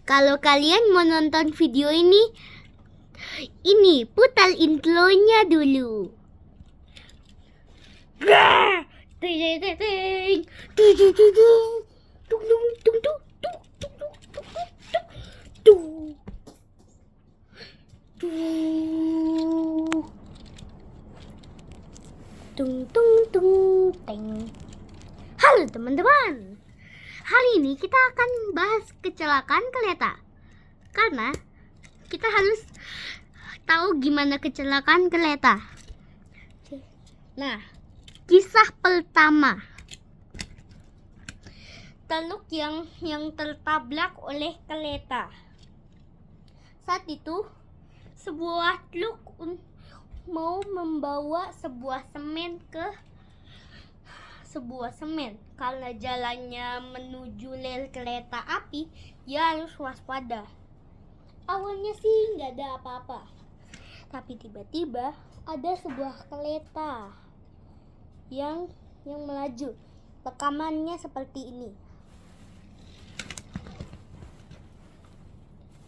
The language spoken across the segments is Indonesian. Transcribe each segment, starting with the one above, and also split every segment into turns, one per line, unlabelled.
Kalau kalian mau nonton video ini putar intronya dulu. Halo teman-teman. Hari ini kita akan bahas kecelakaan kereta. Karena kita harus tahu gimana kecelakaan kereta. Nah, kisah pertama. Truk yang tertabrak oleh kereta. Saat itu, sebuah truk mau membawa sebuah semen. Karena jalannya menuju rel kereta api, dia harus waspada. Awalnya sih nggak ada apa-apa, tapi tiba-tiba ada sebuah kereta yang melaju. Rekamannya seperti ini.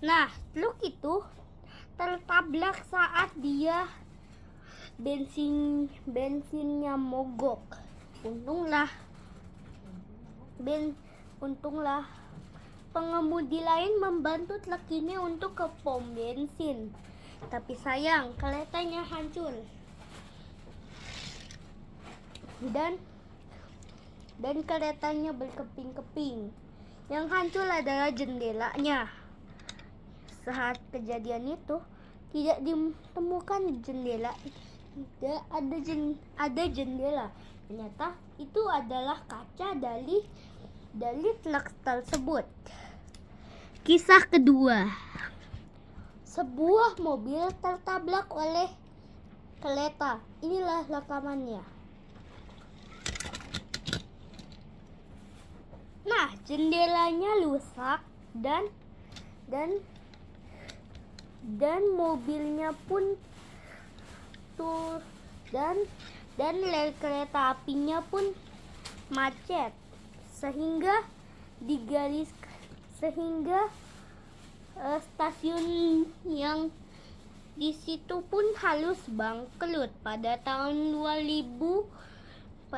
Nah, truk itu tertabrak saat dia bensinnya mogok. Untunglah pengemudi lain membantu truk ini untuk ke pom bensin. Tapi sayang, keretanya hancur. Dan keretanya berkeping-keping. Yang hancur adalah jendelanya. Saat kejadian itu tidak ditemukan jendela. Tidak ada jendela. Ternyata itu adalah kaca dari truk tersebut. Kisah kedua. Sebuah mobil tertabrak oleh kereta. Inilah rekamannya. Nah, jendelanya rusak dan mobilnya pun dan rel kereta apinya pun macet, sehingga stasiun yang di situ pun harus bangkrut pada tahun 2020.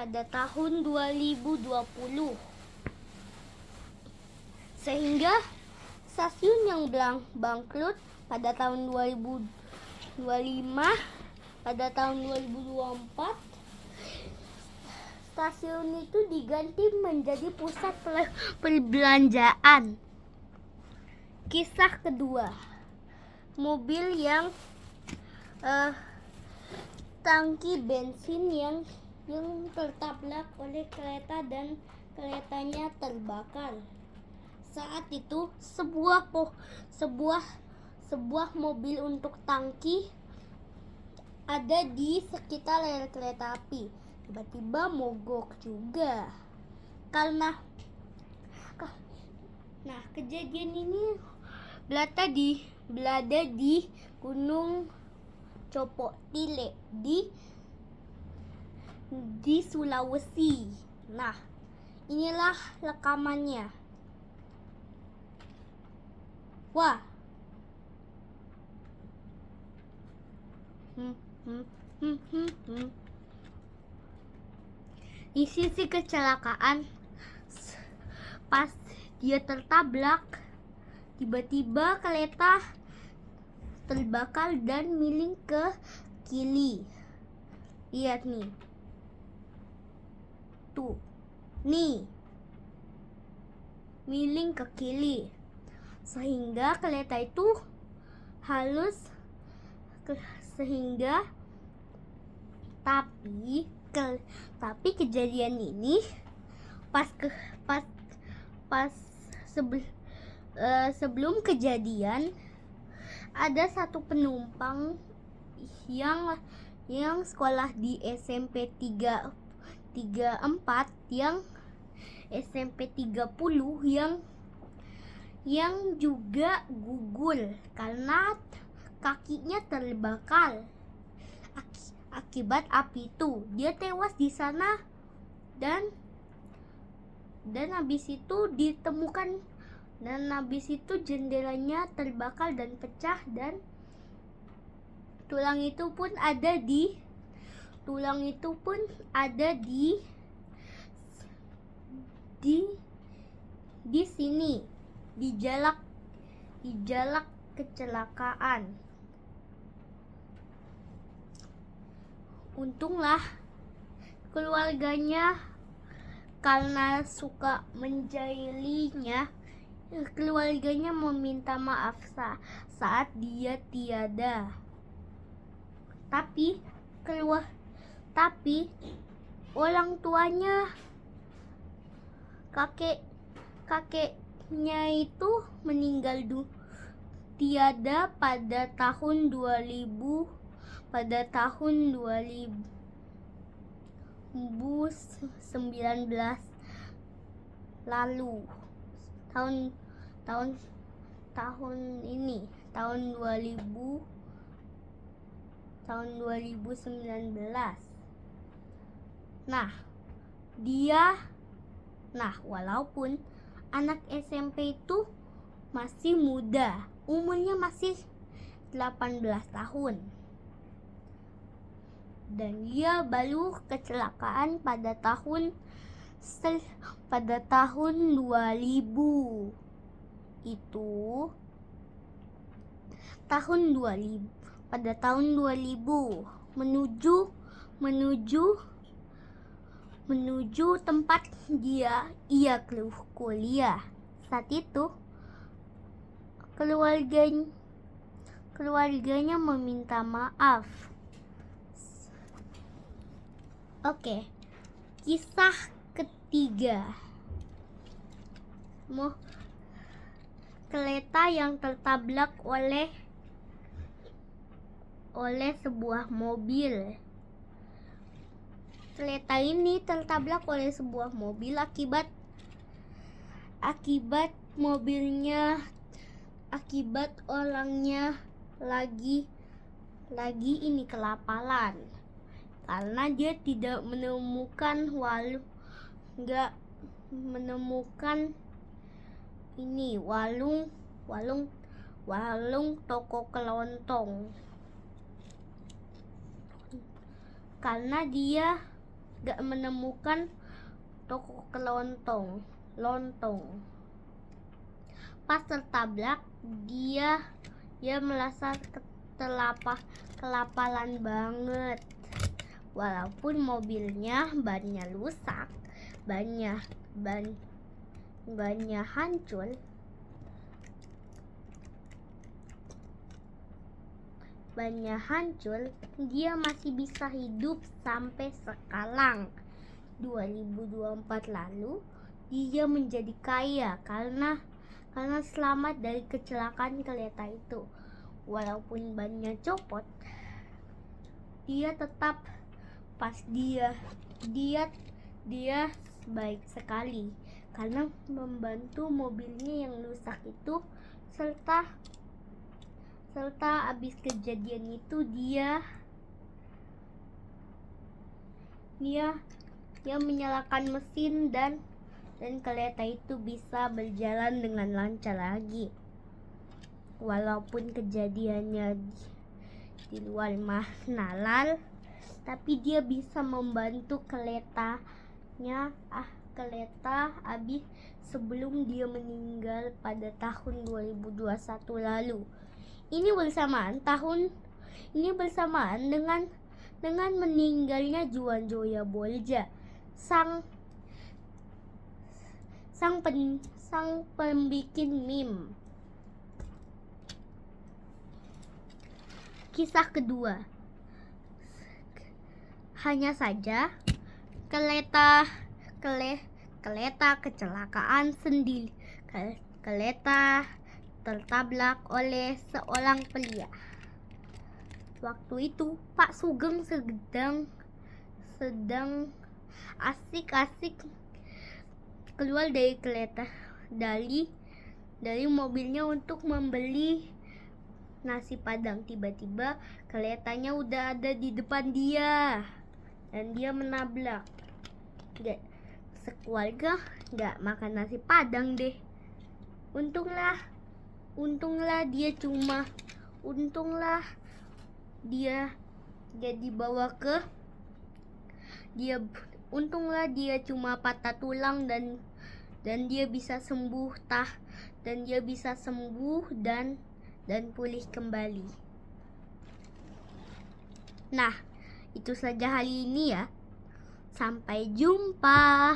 Sehingga stasiun yang bangkrut pada tahun 2025, pada tahun 2024, stasiun itu diganti menjadi pusat perbelanjaan. Kisah kedua. Mobil yang tangki bensin yang tertabrak oleh kereta dan keretanya terbakar. Saat itu sebuah mobil untuk tangki ada di sekitar rel kereta api. Tiba-tiba mogok juga. Nah, kejadian ini berada di Gunung Copotile di Sulawesi. Nah, inilah rekamannya. Wah. Di sisi kecelakaan, pas dia tertabrak, tiba-tiba kereta terbakar dan miring ke kiri. Lihat nih. Tuh. Nih. Miring ke kiri. Sehingga kereta itu tapi kejadian ini sebelum kejadian ada satu penumpang yang sekolah di SMP 34, yang SMP 30 yang juga gugur karena kakinya terbakar akibat api itu. Dia tewas di sana dan habis itu ditemukan Dan habis itu jendelanya terbakar dan pecah, dan tulang itu pun ada di sini, di jalak kecelakaan. Untunglah keluarganya, karena suka menjailinya, keluarganya meminta maaf saat dia tiada. Tapi orang tuanya, kakeknya itu meninggal tiada pada tahun 2019 lalu. Tahun ini, tahun 2019. Walaupun anak SMP itu masih muda, umurnya masih 18 tahun. Dan dia baru kecelakaan pada tahun 2000. Pada tahun 2000 menuju tempat ia kuliah. Saat itu keluarganya meminta maaf. Oke, kisah ketiga. Kereta yang tertabrak oleh sebuah mobil. Kereta ini tertabrak oleh sebuah mobil akibat orangnya lagi kelaparan, karena dia tidak menemukan warung toko kelontong. Karena dia gak menemukan toko lontong. Pas tertabrak, dia merasa kelaparan banget. Walaupun mobilnya bannya rusak, bannya hancur, dia masih bisa hidup sampai sekarang. 2024 lalu dia menjadi kaya karena selamat dari kecelakaan kereta itu. Walaupun bannya copot, dia tetap dia baik sekali karena membantu mobilnya yang rusak itu, serta abis kejadian itu dia menyalakan mesin dan kereta itu bisa berjalan dengan lancar lagi. Walaupun kejadiannya di luar nalar, tapi dia bisa membantu kereta habis sebelum dia meninggal pada tahun 2021 lalu. Ini bersamaan dengan meninggalnya Juan Joya Bolja, sang pembikin meme. Kisah kedua. Hanya saja kereta kecelakaan sendiri. Kereta tertabrak oleh seorang pria. Waktu itu Pak Sugeng sedang asik-asik keluar dari kereta dari mobilnya untuk membeli nasi padang. Tiba-tiba keretanya udah ada di depan dia dan dia menabrak. Sekeluarga nggak makan nasi padang deh. Untunglah dia dibawa ke dia untunglah dia cuma patah tulang dan dia bisa sembuh dan pulih kembali. Nah, itu saja hari ini ya. Sampai jumpa.